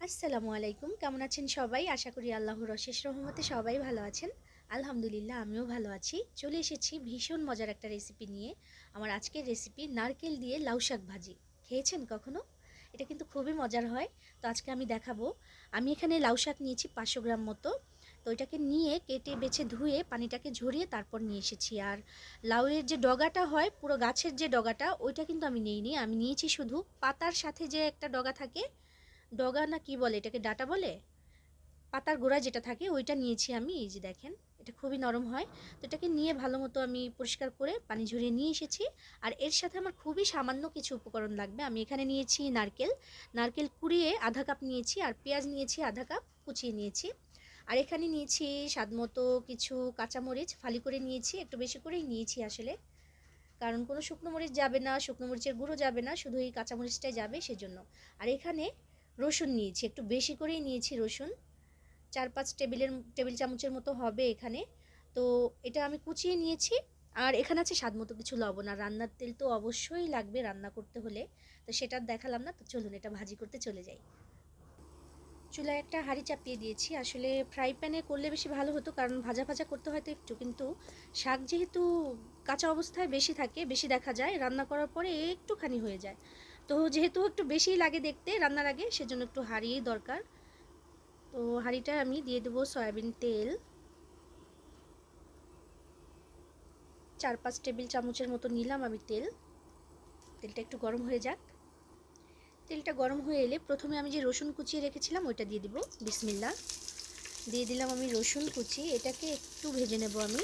আসসালামু আলাইকুম। কেমন আছেন সবাই? আশা করি আল্লাহর অশেষ রহমতে সবাই ভালো আছেন। আলহামদুলিল্লাহ আমিও ভালো আছি। চলে এসেছি ভীষণ মজার একটা রেসিপি নিয়ে। আমার আজকের রেসিপি নারকেল দিয়ে লাউ শাক ভাজি। খেয়েছেন কখনো? এটা কিন্তু খুবই মজার হয়। তো আজকে আমি দেখাবো। আমি এখানে লাউ শাক নিয়েছি 500 গ্রাম মতো। তো এটাকে নিয়ে কেটে বেছে ধুয়ে পানিটাকে ঝরিয়ে তারপর নিয়ে এসেছি। আর লাউয়ের যে ডগাটা হয়, পুরো গাছের যে ডগাটা, ওইটা কিন্তু আমি নিইনি। আমি নিয়েছি শুধু পাতার সাথে যে একটা ডগা থাকে, ডগা না কি বলে এটাকে, ডাটা বলে, পাতার গোড়ায় যেটা থাকে ওইটা নিয়েছি আমি। এই যে দেখেন, এটা খুবই নরম হয়। তো এটাকে নিয়ে ভালো মতো আমি পরিষ্কার করে পানি ঝরিয়ে নিয়ে এসেছি। আর এর সাথে আমার খুবই সামান্য কিছু উপকরণ লাগবে। আমি এখানে নিয়েছি নারকেল, নারকেল কুড়িয়ে আধা কাপ নিয়েছি, আর পেঁয়াজ নিয়েছি আধা কাপ কুচিয়ে নিয়েছি। আর এখানে নিয়েছি স্বাদ মতো কিছু কাঁচামরিচ ফালি করে নিয়েছি, একটু বেশি করেই নিয়েছি আসলে, কারণ কোনো শুকনো মরিচ যাবে না, শুকনো মরিচের গুঁড়ো যাবে না, শুধু এই কাঁচামরিচটাই যাবে সেজন্য। আর এখানে রসুন নিয়েছি, একটু বেশি করেই নিয়েছি রসুন, 4-5 টেবিল চামচের মতো হবে এখানে। তো এটা আমি কুচিয়ে নিয়েছি। আর এখানে আছে স্বাদ মতো কিছু লবণ। আর রান্নার তেল তো অবশ্যই লাগবে রান্না করতে হলে, তো সেটা দেখালাম না। তো চলুন এটা ভাজি করতে চলে যাই। চুলায় একটা হাঁড়ি চাপিয়ে দিয়েছি। আসলে ফ্রাই প্যানে করলে বেশি ভালো হতো, কারণ ভাজা ভাজা করতে হয়তো একটু, কিন্তু শাক যেহেতু কাঁচা অবস্থায় বেশি থাকে, বেশি দেখা যায়, রান্না করার পরে একটুখানি হয়ে যায়। তো যেহেতু একটু বেশিই লাগে দেখতে রান্নার আগে, সেজন্য একটু হাঁড়িই দরকার। তো হাঁড়িটা আমি দিয়ে দেবো সয়াবিন তেল, 4-5 টেবিল চামচের মতো নিলাম আমি তেল। তেলটা একটু গরম হয়ে যাক। তেলটা গরম হয়ে এলে প্রথমে আমি যে রসুন কুচিয়ে রেখেছিলাম ওইটা দিয়ে দিব। বিসমিল্লাহ, দিয়ে দিলাম আমি রসুন কুচি। এটাকে একটু ভেজে নেব আমি।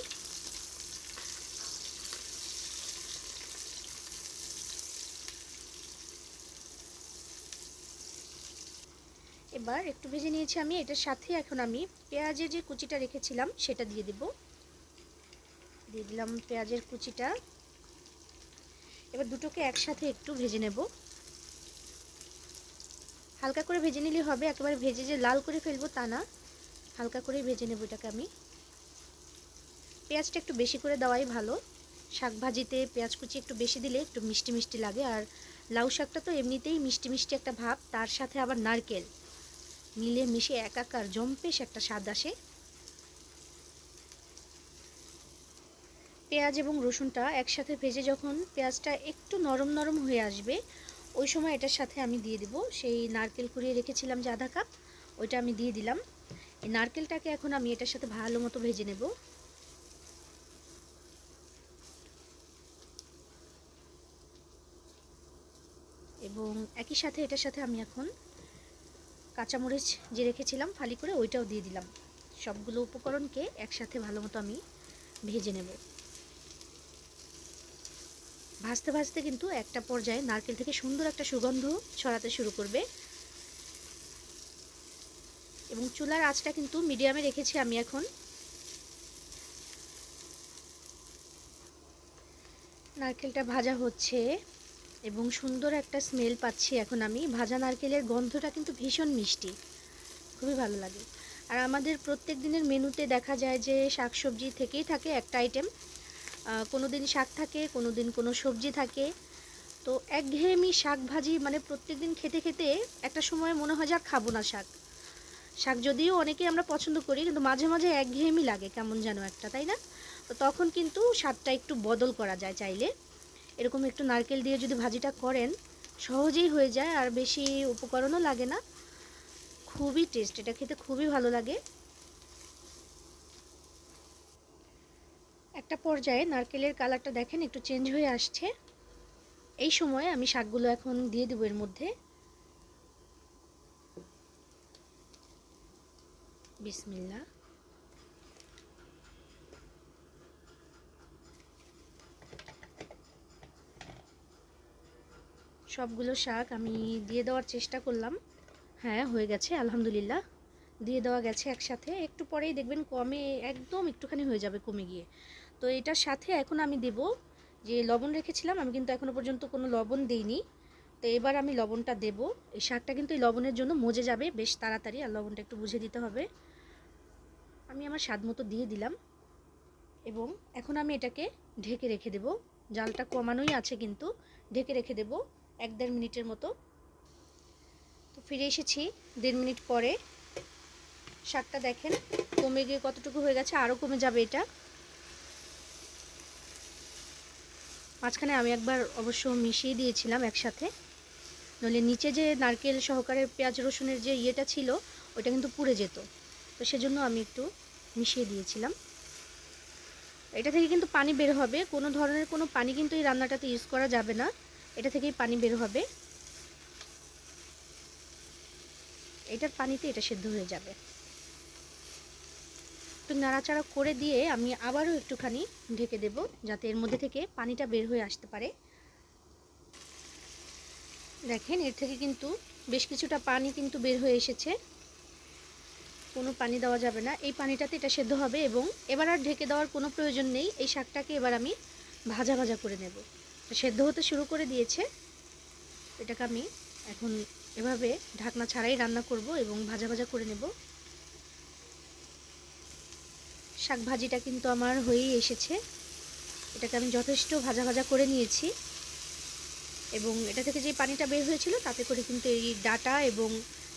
এবার একটু ভেজে নিয়েছি আমি। এটার সাথে এখন আমি পেঁয়াজের যে কুচিটা রেখেছিলাম সেটা দিয়ে দিব। দিয়ে দিলাম পেঁয়াজের কুচিটা। এবার দুটোকে একসাথে একটু ভেজে নেব। হালকা করে ভেজে নিলে হবে, একেবারে ভেজে যে লাল করে ফেলবো তা না, হালকা করেই ভেজে নেব এটাকে আমি। পেঁয়াজটা একটু বেশি করে দেওয়াই ভালো। শাক ভাজিতে পেঁয়াজ কুচি একটু বেশি দিলে একটু মিষ্টি মিষ্টি লাগে। আর লাউ শাকটা তো এমনিতেই মিষ্টি মিষ্টি একটা ভাব, তার সাথে আবার নারকেল মিলে মিশে একাকার জম্পেশ একটা স্বাদ আসে। পেঁয়াজ এবং রসুনটা একসাথে ভেজে যখন পেঁয়াজটা একটু নরম নরম হয়ে আসবে, ওই সময় এটার সাথে আমি দিয়ে দিব সেই নারকেল কুড়িয়ে রেখেছিলাম যে আধা কাপ, ওইটা আমি দিয়ে দিলাম। এই নারকেলটাকে এখন আমি এটার সাথে ভালো মতো ভেজে নেব। এবং একই সাথে এটার সাথে আমি এখন কাঁচামরিচ যে রেখেছিলাম ফালি করে ওইটাও দিয়ে দিলাম। সবগুলো উপকরণকে একসাথে ভালো মতো আমি ভেজে নেব। ভাজতে ভাজতে কিন্তু একটা পর্যায়ে নারকেল থেকে সুন্দর একটা সুগন্ধ ছড়াতে শুরু করবে। এবং চুলার আঁচটা কিন্তু মিডিয়ামে রেখেছি আমি এখন। নারকেলটা ভাজা হচ্ছে এবং সুন্দর একটা স্মেল পাচ্ছি এখন আমি। ভাজা নারকেলের গন্ধটা কিন্তু ভীষণ মিষ্টি, খুবই ভালো লাগে। আর আমাদের প্রত্যেক দিনের মেনুতে দেখা যায় যে শাকসবজি থেকেই থাকে একটা আইটেম। কোনো দিন শাক থাকে, কোনো দিন কোনো সবজি থাকে। তো একঘেয়েমি শাক ভাজি মানে প্রত্যেক দিন খেতে খেতে একটা সময় মনে হয় যে আর খাবো না শাক। শাক যদিও অনেকেই আমরা পছন্দ করি, কিন্তু মাঝে মাঝে একঘেয়েমি লাগে কেমন যেন একটা, তাই না? তো তখন কিন্তু স্বাদটা একটু বদল করা যায় চাইলে। এরকম একটু নারকেল দিয়ে যদি ভাজিটা করেন, সহজেই হয়ে যায়, আর বেশি উপকরণও লাগে না। খুবই টেস্ট, এটা খেতে খুবই ভালো লাগে। একটা পর্যায়ে নারকেলের কালারটা দেখেন একটু চেঞ্জ হয়ে আসছে। এই সময়ে আমি শাকগুলো এখন দিয়ে দেবো এর মধ্যে। বিসমিল্লাহ। সবগুলো শাক আমি দিয়ে দেওয়ার চেষ্টা করলাম। হ্যাঁ, হয়ে গেছে আলহামদুলিল্লাহ। দিয়ে দেওয়া গেছে একসাথে। একটু পরেই দেখবেন কমে, একদম একটুখানি হয়ে যাবে কমে গিয়ে। তো এটার সাথে এখন আমি দেব যে লবণ রেখেছিলাম, আমি কিন্তু এখনও পর্যন্ত কোনো লবণ দিইনি। তো এবার আমি লবণটা দেব। এই শাকটা কিন্তু এই লবণের জন্য মজে যাবে বেশ তাড়াতাড়ি, আর লবণটা একটু বুঝে দিতে হবে। আমি আমার স্বাদ মতো দিয়ে দিলাম। এবং এখন আমি এটাকে ঢেকে রেখে দেব। জালটা কমানোই আছে কিন্তু, ঢেকে রেখে দেব 1-1.5 মিনিটের মতো। তো ফিরে এসেছি 1.5 মিনিট পরে। শাকটা দেখেন কমে গিয়ে কতটুকু হয়ে গেছে, আরও কমে যাবে এটা। মাঝখানে আমি একবার অবশ্য মিশিয়ে দিয়েছিলাম একসাথে, নইলে নিচে যে নারকেল সহকারে পেঁয়াজ রসুনের যে ইয়েটা ছিল ওটা কিন্তু পুড়ে যেত, তো সেজন্য আমি একটু মিশিয়ে দিয়েছিলাম। এটা থেকে কিন্তু পানি বের হবে, কোনো ধরনের কোনো পানি কিন্তু এই রান্নাটাতে ইউজ করা যাবে না, এটা থেকেই পানি বের হবে। এটার পানিতে এটা সেদ্ধ হয়ে যাবে। একটু নাড়াচাড়া করে দিয়ে আমি আবারও একটুখানি ঢেকে দেব, যাতে এর মধ্যে থেকে পানিটা বের হয়ে আসতে পারে। দেখেন এর থেকে কিন্তু বেশ কিছুটা পানি কিন্তু বের হয়ে এসেছে, কোনো পানি দেওয়া যাবে না, এই পানিটাতে এটা সেদ্ধ হবে। এবং এবার আর ঢেকে দেওয়ার কোনো প্রয়োজন নেই, এই শাকটাকে এবার আমি ভাজা ভাজা করে নেব। তো সেদ্ধ হতে শুরু করে দিয়েছে, এটাকে আমি এখন এভাবে ঢাকনা ছাড়াই রান্না করব এবং ভাজা ভাজা করে নেব। শাক ভাজিটা কিন্তু আমার হয়েই এসেছে, এটাকে আমি যথেষ্ট ভাজা ভাজা করে নিয়েছি এবং এটা থেকে যে পানিটা বের হয়েছিল তাতে করে কিন্তু এই ডাটা এবং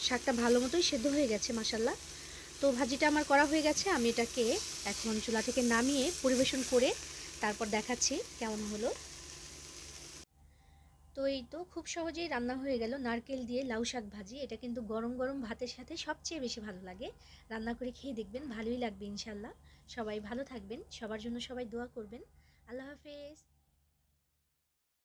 শাকটা ভালো মতোই সেদ্ধ হয়ে গেছে মাশাআল্লাহ। তো ভাজিটা আমার করা হয়ে গেছে, আমি এটাকে এখন চুলা থেকে নামিয়ে পরিবেশন করে তারপর দেখাচ্ছি কেমন হলো। তো এই তো খুব সহজেই রান্না হয়ে গেল নারকেল দিয়ে লাউ শাক ভাজি। এটা কিন্তু গরম গরম ভাতের সাথে সবচেয়ে বেশি ভালো লাগে। রান্না করে খেয়ে দেখবেন, ভালোই লাগবে ইনশাল্লাহ। সবাই ভালো থাকবেন, সবার জন্য সবাই দোয়া করবেন। আল্লাহ হাফেজ।